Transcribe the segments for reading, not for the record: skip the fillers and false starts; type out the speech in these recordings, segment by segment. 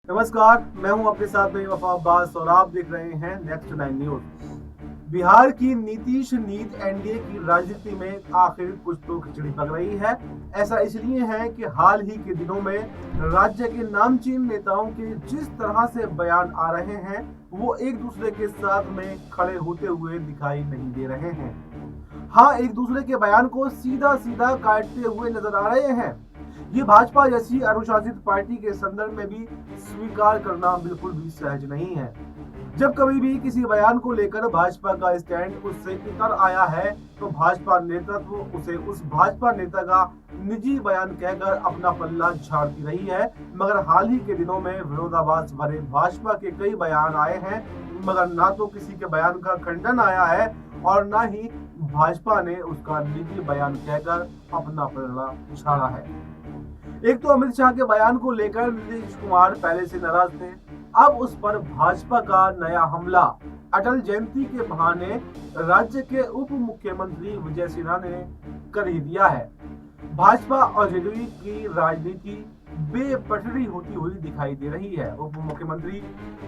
नमस्कार, मैं हूं आपके साथ में वफा अब्बास और आप देख रहे हैं नेक्स्ट 9 न्यूज। बिहार की नीतीश नीत एनडीए की राजनीति में आखिर कुछ तो खिचड़ी पक रही है। ऐसा इसलिए है कि हाल ही के दिनों में राज्य के नामचीन नेताओं के जिस तरह से बयान आ रहे हैं वो एक दूसरे के साथ में खड़े होते हुए दिखाई नहीं दे रहे हैं। हाँ, एक दूसरे के बयान को सीधा सीधा काटते हुए नजर आ रहे हैं। ये भाजपा जैसी अनुशासित पार्टी के संदर्भ में भी स्वीकार करना बिल्कुल भी सहज नहीं है। जब कभी भी किसी बयान को लेकर भाजपा का स्टैंड उससे इतर आया है तो भाजपा नेतृत्व उसे उस भाजपा नेता का निजी बयान कहकर अपना पल्ला झाड़ती रही है। मगर हाल ही के दिनों में विरोधाभास भरे भाजपा के कई बयान आए हैं, मगर ना तो किसी के बयान का खंडन आया है और ना ही भाजपा ने उसका निजी बयान कहकर अपना पल्ला झाड़ा है। एक तो अमित शाह के बयान को लेकर नीतीश कुमार पहले से नाराज थे। अब उस पर भाजपा का नया हमला। अटल जयंती के बहाने राज्य के उप मुख्यमंत्री विजय सिन्हा ने कर ही दिया है। भाजपा और जेडीयू की राजनीति बेपटरी होती हुई दिखाई दे रही है। उप मुख्यमंत्री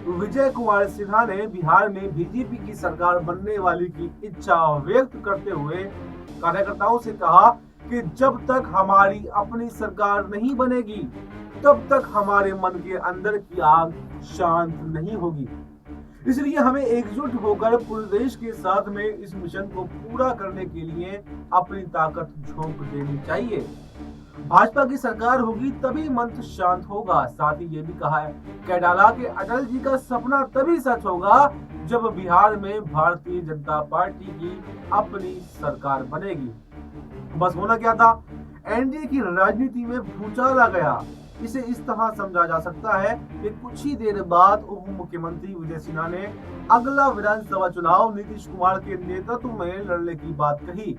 विजय कुमार सिन्हा ने बिहार में बीजेपी की सरकार बनने वाली की इच्छा व्यक्त करते हुए कार्यकर्ताओं से कहा कि जब तक हमारी अपनी सरकार नहीं बनेगी तब तक हमारे मन के अंदर की आग शांत नहीं होगी। इसलिए हमें एकजुट होकर पूरे देश के साथ में इस मिशन को पूरा करने के लिए अपनी ताकत झोंक देनी चाहिए। भाजपा की सरकार होगी तभी मंत्र शांत होगा। साथ ही ये भी कहा है कह डाला कि अटल जी का सपना तभी सच होगा जब बिहार में भारतीय जनता पार्टी की अपनी सरकार बनेगी। बस होना क्या था, एनडीए की राजनीति में भूचाल आ गया। इसे इस तरह समझा जा सकता है कि कुछ ही देर बाद उप मुख्यमंत्री विजय सिन्हा ने अगला विधानसभा चुनाव नीतीश कुमार के नेतृत्व में लड़ने की बात कही।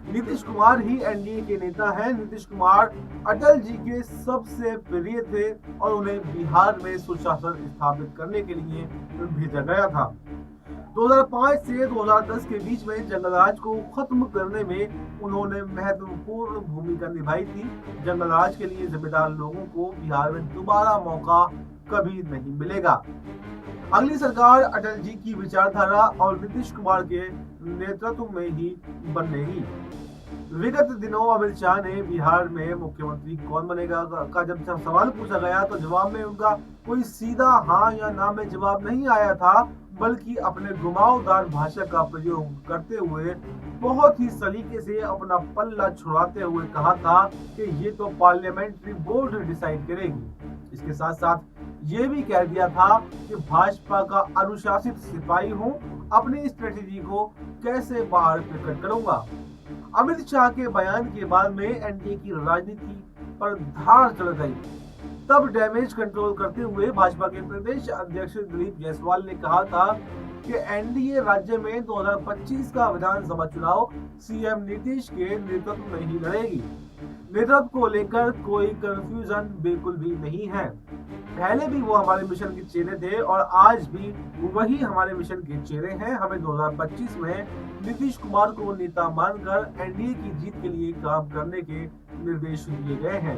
नीतीश कुमार ही एनडीए के नेता हैं। नीतीश कुमार अटल जी के सबसे प्रिय थे और उन्हें बिहार में सुशासन स्थापित करने के लिए भेजा गया था। 2005 से 2010 के बीच में जंगलराज को खत्म करने में उन्होंने महत्वपूर्ण भूमिका निभाई थी। जंगलराज के लिए जिम्मेदार लोगों को बिहार में दोबारा मौका कभी नहीं मिलेगा। अगली सरकार अटल जी की विचारधारा और नीतीश कुमार के नेतृत्व में ही बनेगी। विगत दिनों अमित शाह ने बिहार में मुख्यमंत्री कौन बनेगा का जब सवाल पूछा गया तो जवाब में उनका कोई सीधा हाँ या ना में जवाब नहीं आया था, बल्कि अपने घुमावदार भाषा का प्रयोग करते हुए बहुत ही सलीके से अपना पल्ला छुड़ाते हुए कहा था कि ये तो पार्लियामेंट्री बोर्ड डिसाइड करेगी। इसके साथ साथ ये भी कह दिया था कि भाजपा का अनुशासित सिपाही हूं, अपनी स्ट्रेटेजी को कैसे बाहर प्रकट करूंगा। अमित शाह के बयान के बाद में एनडीए की राजनीति पर धार चढ़ गई। तब डैमेज कंट्रोल करते हुए भाजपा के प्रदेश अध्यक्ष दिलीप जायसवाल ने कहा था कि एनडीए राज्य में 2025 का विधानसभा चुनाव सीएम नीतीश के नेतृत्व में ही लड़ेगी। नेतृत्व को लेकर कोई कंफ्यूजन बिल्कुल भी नहीं है। पहले भी वो हमारे मिशन के चेहरे थे और आज भी वही हमारे मिशन के चेहरे हैं। हमें 2025 में नीतीश कुमार को नेता मानकर एनडीए की जीत के लिए काम करने के निर्देश दिए गए हैं।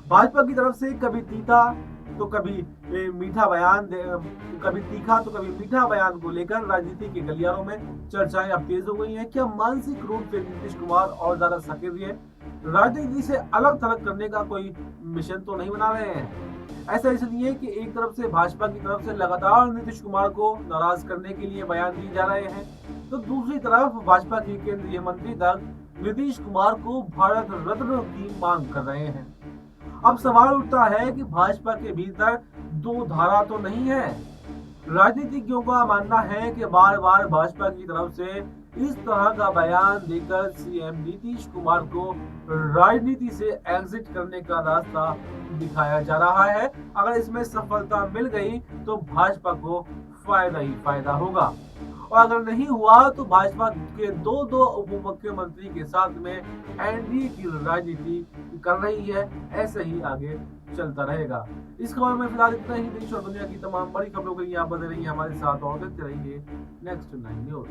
भाजपा की तरफ से कभी तीखा तो कभी मीठा बयान, कभी तीखा तो कभी मीठा बयान को लेकर राजनीति के गलियारों में चर्चाएं अब तेज हो गई हैं। क्या मानसिक रूप से नीतीश कुमार और ज्यादा सक्रिय राजनीति से अलग थलग करने का कोई मिशन तो नहीं बना रहे हैं? ऐसा इसलिए कि एक तरफ से भाजपा की तरफ से लगातार नीतीश कुमार को नाराज करने के लिए बयान दिए जा रहे हैं, तो दूसरी तरफ भाजपा के केंद्रीय मंत्री तक नीतीश कुमार को भारत रत्न की मांग कर रहे हैं। अब सवाल उठता है कि भाजपा के भीतर दो धारा तो नहीं है। राजनीतिज्ञों का मानना है कि बार बार भाजपा की तरफ से इस तरह का बयान देकर सीएम नीतीश कुमार को राजनीति से एग्जिट करने का रास्ता दिखाया जा रहा है। अगर इसमें सफलता मिल गई तो भाजपा को फायदा ही फायदा होगा और अगर नहीं हुआ तो भाजपा के दो उप मुख्यमंत्री के साथ में एनडीए की राजनीति कर रही है। ऐसे ही आगे चलता रहेगा। इस खबर में फिलहाल इतना ही। देश और दुनिया की तमाम बड़ी खबरों के लिए आप बने रहिए हमारे साथ और देखते रहिए नेक्स्ट 9 न्यूज।